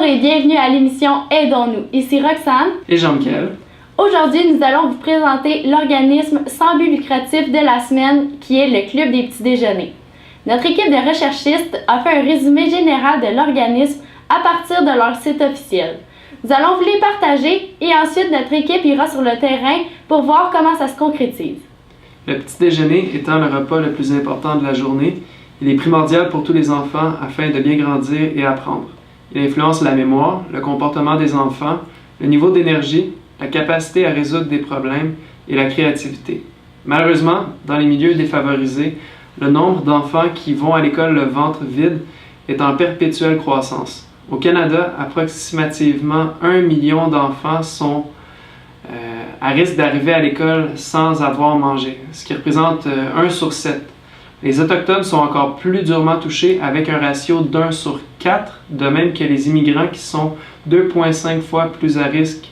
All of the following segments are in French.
et bienvenue à l'émission Aidons-nous. Ici Roxane et Jean-Michel. Aujourd'hui, nous allons vous présenter l'organisme sans but lucratif de la semaine qui est le Club des petits déjeuners. Notre équipe de recherchistes a fait un résumé général de l'organisme à partir de leur site officiel. Nous allons vous les partager et ensuite notre équipe ira sur le terrain pour voir comment ça se concrétise. Le petit déjeuner étant le repas le plus important de la journée, il est primordial pour tous les enfants afin de bien grandir et apprendre. Il influence la mémoire, le comportement des enfants, le niveau d'énergie, la capacité à résoudre des problèmes et la créativité. Malheureusement, dans les milieux défavorisés, le nombre d'enfants qui vont à l'école le ventre vide est en perpétuelle croissance. Au Canada, approximativement 1 million d'enfants sont à risque d'arriver à l'école sans avoir mangé, ce qui représente 1 sur 7. Les Autochtones sont encore plus durement touchés avec un ratio d'1 sur 4, de même que les immigrants qui sont 2,5 fois plus à risque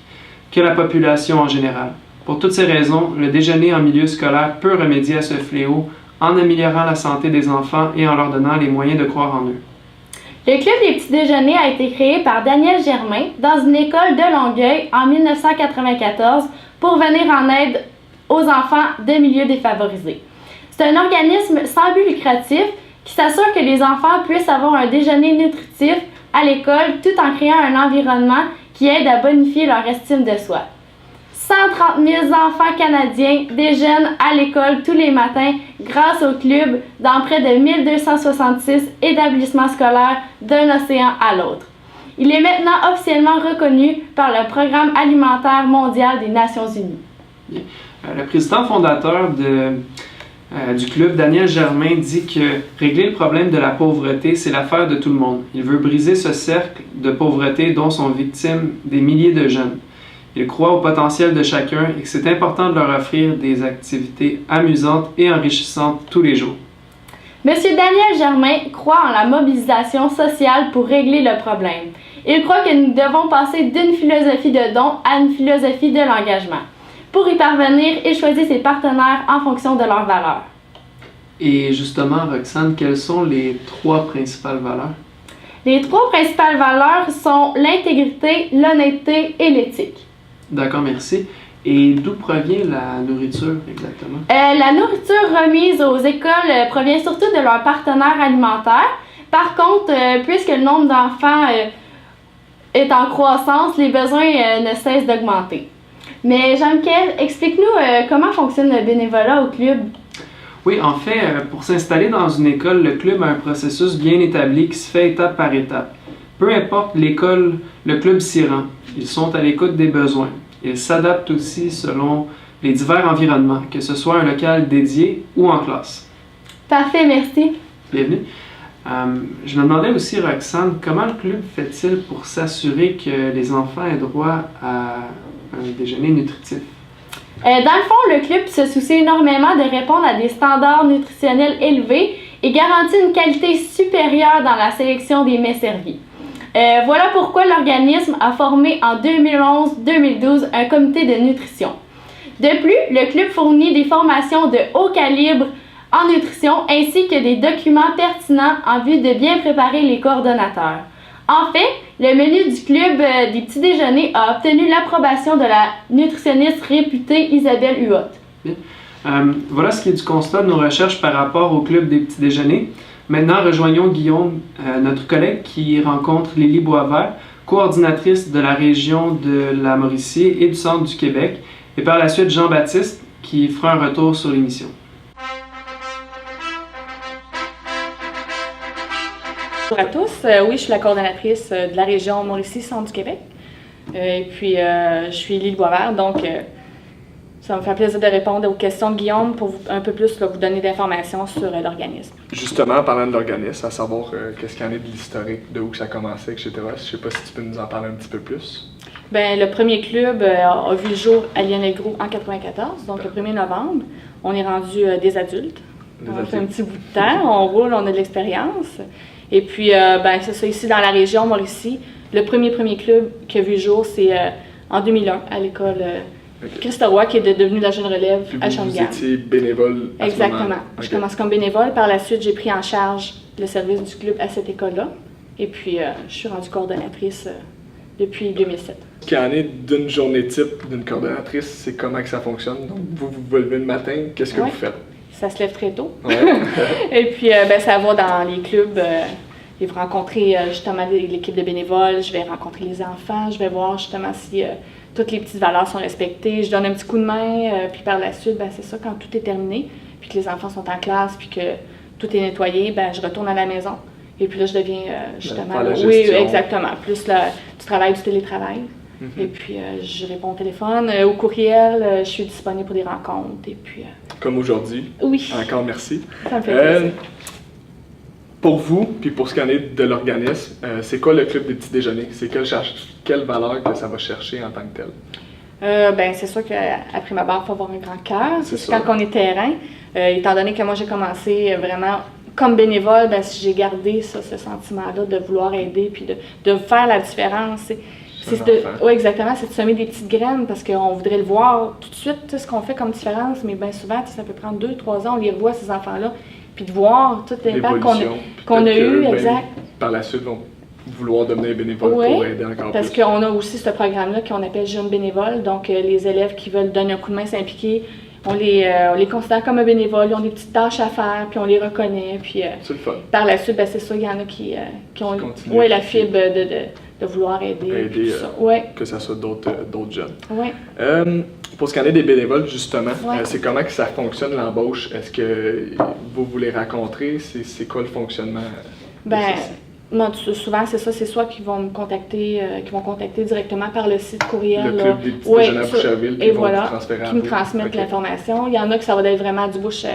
que la population en général. Pour toutes ces raisons, le déjeuner en milieu scolaire peut remédier à ce fléau en améliorant la santé des enfants et en leur donnant les moyens de croire en eux. Le Club des petits déjeuners a été créé par Daniel Germain dans une école de Longueuil en 1994 pour venir en aide aux enfants de milieux défavorisés. C'est un organisme sans but lucratif qui s'assure que les enfants puissent avoir un déjeuner nutritif à l'école tout en créant un environnement qui aide à bonifier leur estime de soi. 130 000 enfants canadiens déjeunent à l'école tous les matins grâce au club dans près de 1266 établissements scolaires d'un océan à l'autre. Il est maintenant officiellement reconnu par le Programme alimentaire mondial des Nations unies. Bien. Le président fondateur du club, Daniel Germain, dit que régler le problème de la pauvreté, c'est l'affaire de tout le monde. Il veut briser ce cercle de pauvreté dont sont victimes des milliers de jeunes. Il croit au potentiel de chacun et que c'est important de leur offrir des activités amusantes et enrichissantes tous les jours. Monsieur Daniel Germain croit en la mobilisation sociale pour régler le problème. Il croit que nous devons passer d'une philosophie de don à une philosophie de l'engagement. Pour y parvenir, il choisit ses partenaires en fonction de leurs valeurs. Et justement, Roxane, quelles sont les 3 principales valeurs? Les 3 principales valeurs sont l'intégrité, l'honnêteté et l'éthique. D'accord, merci. Et d'où provient la nourriture exactement? La nourriture remise aux écoles provient surtout de leurs partenaires alimentaires. Par contre, puisque le nombre d'enfants est en croissance, les besoins ne cessent d'augmenter. Mais Jean-Michel, explique-nous comment fonctionne le bénévolat au club. Oui, en fait, pour s'installer dans une école, le club a un processus bien établi qui se fait étape par étape. Peu importe l'école, le club s'y rend. Ils sont à l'écoute des besoins. Ils s'adaptent aussi selon les divers environnements, que ce soit un local dédié ou en classe. Parfait, merci. Bienvenue. Je me demandais aussi, Roxane, comment le club fait-il pour s'assurer que les enfants aient droit à un déjeuner nutritif? Dans le fond, le club se soucie énormément de répondre à des standards nutritionnels élevés et garantit une qualité supérieure dans la sélection des mets servis. Voilà pourquoi l'organisme a formé en 2011-2012 un comité de nutrition. De plus, le club fournit des formations de haut calibre en nutrition ainsi que des documents pertinents en vue de bien préparer les coordonnateurs. En fait, le menu du club des petits déjeuners a obtenu l'approbation de la nutritionniste réputée Isabelle Huot. Bien. Voilà ce qui est du constat de nos recherches par rapport au club des petits déjeuners. Maintenant, rejoignons Guillaume, notre collègue qui rencontre Lily Boisvert, coordinatrice de la région de la Mauricie et du centre du Québec, et par la suite Jean-Baptiste qui fera un retour sur l'émission. Bonjour à tous. Oui, je suis la coordonnatrice de la région Mauricie-Centre du Québec. Et puis, je suis Lily Boisvert, donc ça me fait plaisir de répondre aux questions de Guillaume pour un peu plus vous donner d'informations sur l'organisme. Justement, parlant de l'organisme, à savoir qu'est-ce qu'il y en est de l'historique, de où ça a commencé, etc. Je ne sais pas si tu peux nous en parler un petit peu plus. Bien, le premier club a vu le jour à Lionel-Gros en 1994, donc le 1er novembre. On est rendu des adultes. On a fait un petit bout de temps, on roule, on a de l'expérience. Et puis, c'est ça, ici dans la région Mauricie, le premier club qui a vu le jour, c'est en 2001 à l'école Christa Roy, qui est devenue la jeune relève puis à Shawinigan. Vous étiez bénévole à Exactement. ce moment. Je commence comme bénévole. Par la suite, j'ai pris en charge le service du club à cette école-là. Et puis, je suis rendue coordonnatrice depuis 2007. Ce qu'il y en est d'une journée type d'une coordonnatrice, c'est comment que ça fonctionne. Donc, vous levez le matin, qu'est-ce que vous faites? Ça se lève très tôt. Ouais. Et puis, ça va dans les clubs. Je vais rencontrer justement l'équipe de bénévoles, je vais rencontrer les enfants, je vais voir justement si toutes les petites valeurs sont respectées. Je donne un petit coup de main, puis par la suite, c'est ça, quand tout est terminé, puis que les enfants sont en classe, puis que tout est nettoyé, je retourne à la maison. Et puis là, je deviens justement... oui, exactement. Plus du travail, du télétravail. Et puis, je réponds au téléphone, au courriel, je suis disponible pour des rencontres. Et puis... Comme aujourd'hui. Oui. Encore merci. Ça me fait plaisir. Pour vous, puis pour ce qu'il y en est de l'organisme, c'est quoi le club des petits déjeuners? C'est quelle valeur que ça va chercher en tant que tel? C'est sûr qu'à prime abord, il faut avoir un grand cœur. C'est quand on est terrain. Étant donné que moi, j'ai commencé vraiment comme bénévole, j'ai gardé ce sentiment-là de vouloir aider puis de faire la différence. Oui, exactement. C'est de semer des petites graines parce qu'on voudrait le voir tout de suite, ce qu'on fait comme différence, mais bien souvent, ça peut prendre 2-3 ans, on les revoit, ces enfants-là, puis de voir tout l'impact qu'on a eu, exact. Par la suite, vont vouloir devenir bénévole pour aider encore parce plus. qu'on a aussi ce programme-là qu'on appelle Jeunes bénévoles, donc les élèves qui veulent donner un coup de main, s'impliquer, on les considère comme un bénévole, ils ont des petites tâches à faire, puis on les reconnaît, puis c'est le fun. Par la suite, c'est ça, il y en a qui ont la fibre de vouloir aider ça. Que ce soit d'autres jeunes. Ouais. Pour ce qui en est des bénévoles, justement, c'est comment que ça fonctionne l'embauche? Est-ce que vous les rencontrer? C'est quoi le fonctionnement? Moi, souvent, c'est ça, c'est soit qu'ils vont me contacter, directement par le site courriel. Le club des petits déjeuners à Boucherville, qui me transmettent l'information. Il y en a que ça va être vraiment du bouche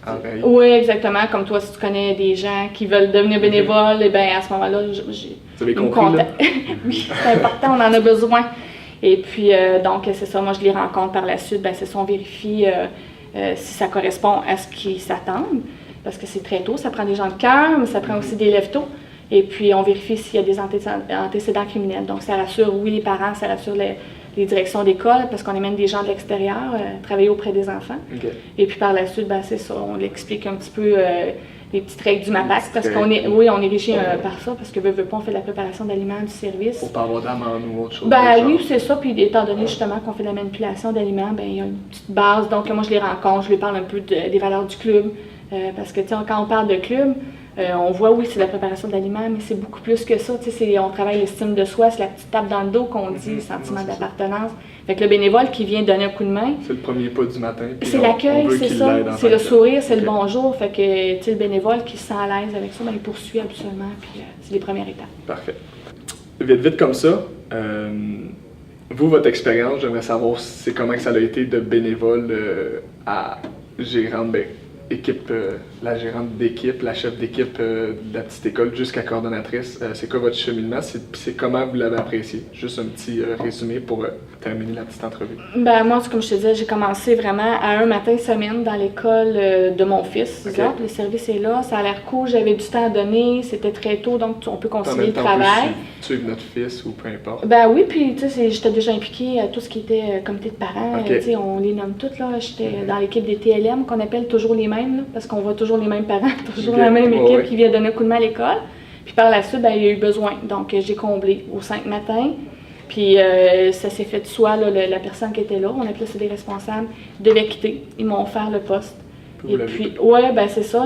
oreille. Oui, exactement. Comme toi, si tu connais des gens qui veulent devenir bénévoles, et à ce moment-là, vous avez compris, là? Oui, c'est important, on en a besoin. Et puis, donc, c'est ça, moi, je les rencontre par la suite. C'est ça, on vérifie si ça correspond à ce qu'ils s'attendent. Parce que c'est très tôt, ça prend des gens de cœur, mais ça prend aussi des lève-tôt. Et puis, on vérifie s'il y a des antécédents criminels. Donc, ça rassure, oui, les parents, ça rassure les directions d'école, parce qu'on amène des gens de l'extérieur travailler auprès des enfants. Okay. Et puis, par la suite, c'est ça, on l'explique un petit peu les petites règles du MAPAC, parce qu'on est, on est régi par ça, parce que veut pas, on fait de la préparation d'aliments du service. Pour pas avoir d'amende ou autre chose. Oui, c'est ça. Puis, étant donné justement qu'on fait de la manipulation d'aliments, il y a une petite base. Donc, moi, je les rencontre, je les parle un peu des valeurs du club, parce que, quand on parle de club, on voit, oui, c'est la préparation d'aliments, mais c'est beaucoup plus que ça. On travaille l'estime de soi, c'est la petite tape dans le dos qu'on dit, le sentiment d'appartenance. Fait que le bénévole qui vient donner un coup de main... C'est le premier pas du matin. C'est l'accueil, c'est ça. C'est le sourire, c'est le bonjour. Fait que le bénévole qui se sent à l'aise avec ça, il poursuit absolument. Puis c'est les premières étapes. Parfait. Vite comme ça, vous, votre expérience, j'aimerais savoir c'est comment que ça a été de bénévole à gérante, la gérante d'équipe, la chef d'équipe de la petite école jusqu'à coordonnatrice. C'est quoi votre cheminement? C'est comment vous l'avez apprécié? Juste un petit résumé pour terminer la petite entrevue. Moi, comme je te disais, j'ai commencé vraiment à un matin semaine dans l'école de mon fils. Okay. Le service est là, ça a l'air cool, j'avais du temps à donner, c'était très tôt, donc on peut concilier le travail. Suivre notre fils ou peu importe. Oui, puis j'étais déjà impliquée à tout ce qui était comité de parents. Okay. On les nomme toutes, là. J'étais dans l'équipe des TLM, qu'on appelle toujours les mêmes, là, parce qu'on voit toujours les mêmes parents, toujours la même équipe qui vient donner un coup de main à l'école. Puis par la suite, il y a eu besoin. Donc, j'ai comblé aux 5 matins. Puis ça s'est fait de soi, là, la personne qui était là, on appelait ça des responsables, devait quitter. Ils m'ont offert le poste. Et puis, c'est ça.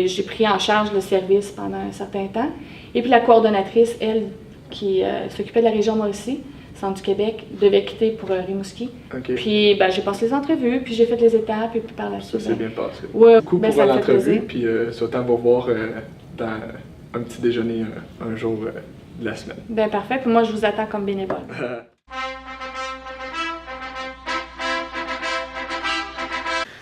J'ai pris en charge le service pendant un certain temps. Et puis la coordonnatrice, elle, qui s'occupait de la région Mauricie, Centre du Québec, devait quitter pour Rimouski. Okay. Puis j'ai passé les entrevues, puis j'ai fait les étapes, et puis par la suite... Ça s'est bien passé. Ouais, beaucoup pour l'entrevue, puis souhaitant vous voir dans un petit déjeuner un jour de la semaine. Parfait, puis moi je vous attends comme bénévole.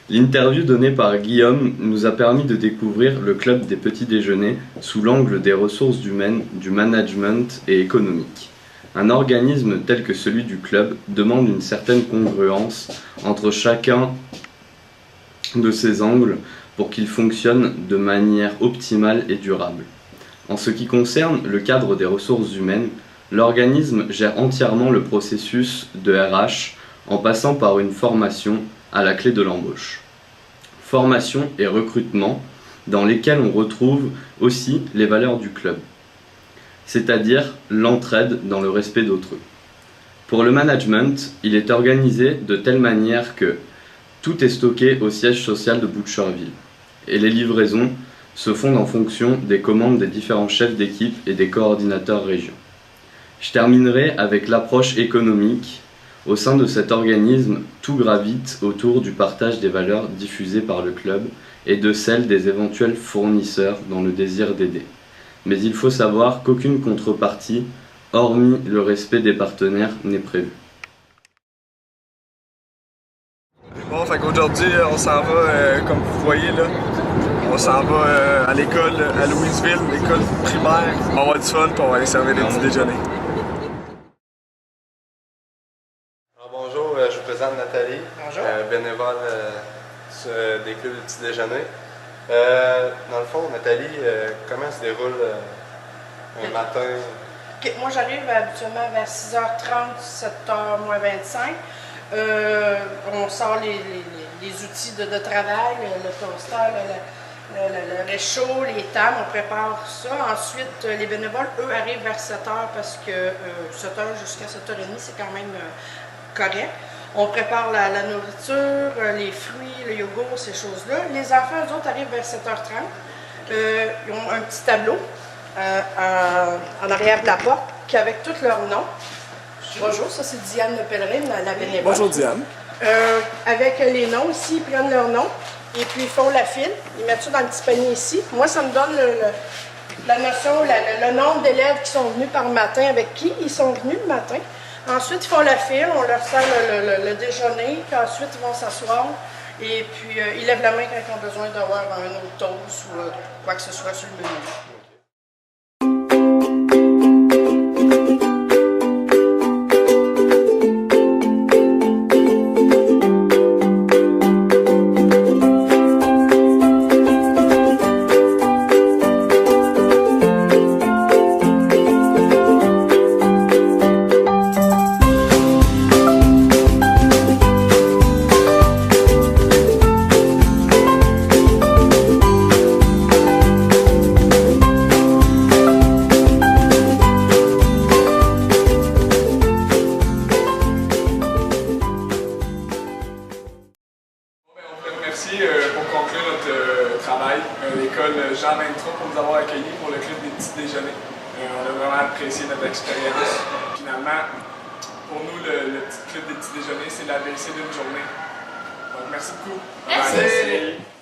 L'interview donnée par Guillaume nous a permis de découvrir le club des petits déjeuners sous l'angle des ressources humaines, du management et économique. Un organisme tel que celui du club demande une certaine congruence entre chacun de ces angles pour qu'il fonctionne de manière optimale et durable. En ce qui concerne le cadre des ressources humaines, l'organisme gère entièrement le processus de RH en passant par une formation à la clé de l'embauche. Formation et recrutement dans lesquels on retrouve aussi les valeurs du club. c'est-à-dire l'entraide dans le respect d'autrui. Pour le management, il est organisé de telle manière que tout est stocké au siège social de Butcherville et les livraisons se font en fonction des commandes des différents chefs d'équipe et des coordinateurs région. Je terminerai avec l'approche économique. Au sein de cet organisme, tout gravite autour du partage des valeurs diffusées par le club et de celles des éventuels fournisseurs dans le désir d'aider. Mais il faut savoir qu'aucune contrepartie, hormis le respect des partenaires, n'est prévue. Bon, fait qu'aujourd'hui, on s'en va, comme vous voyez là, on s'en va à l'école à Louisville, l'école primaire. On va avoir du fun puis on va aller servir des petits déjeuners. Alors, bonjour, je vous présente Nathalie, bénévole des clubs de petit déjeuner. Dans le fond, Nathalie, comment se déroule un matin? Okay, moi, j'arrive habituellement vers 6h30, 7h moins 25. On sort les outils de travail, le toaster, le réchaud, les tables, on prépare ça. Ensuite, les bénévoles, eux, arrivent vers 7h parce que 7h jusqu'à 7h30, c'est quand même correct. On prépare la nourriture, les fruits, le yogourt, ces choses-là. Les enfants, eux autres, arrivent vers 7h30. Ils ont un petit tableau en arrière de la porte avec tous leurs noms. Bonjour, ça c'est Diane Pellerin, la bénévole. Bonjour Diane. Avec les noms ici, ils prennent leurs noms et puis ils font la file. Ils mettent ça dans le petit panier ici. Moi, ça me donne la notion, le nombre d'élèves qui sont venus par matin, avec qui ils sont venus le matin. Ensuite, ils font la file, on leur sert le déjeuner, puis ensuite ils vont s'asseoir et puis ils lèvent la main quand ils ont besoin d'avoir un autre toast ou quoi que ce soit sur le menu. Pour conclure notre travail, l'école Jean 23 pour nous avoir accueillis pour le club des petits déjeuners. On a vraiment apprécié notre expérience. Finalement, pour nous, le petit club des petits déjeuners, c'est l'ABC d'une journée. Donc merci beaucoup. Merci. Bye.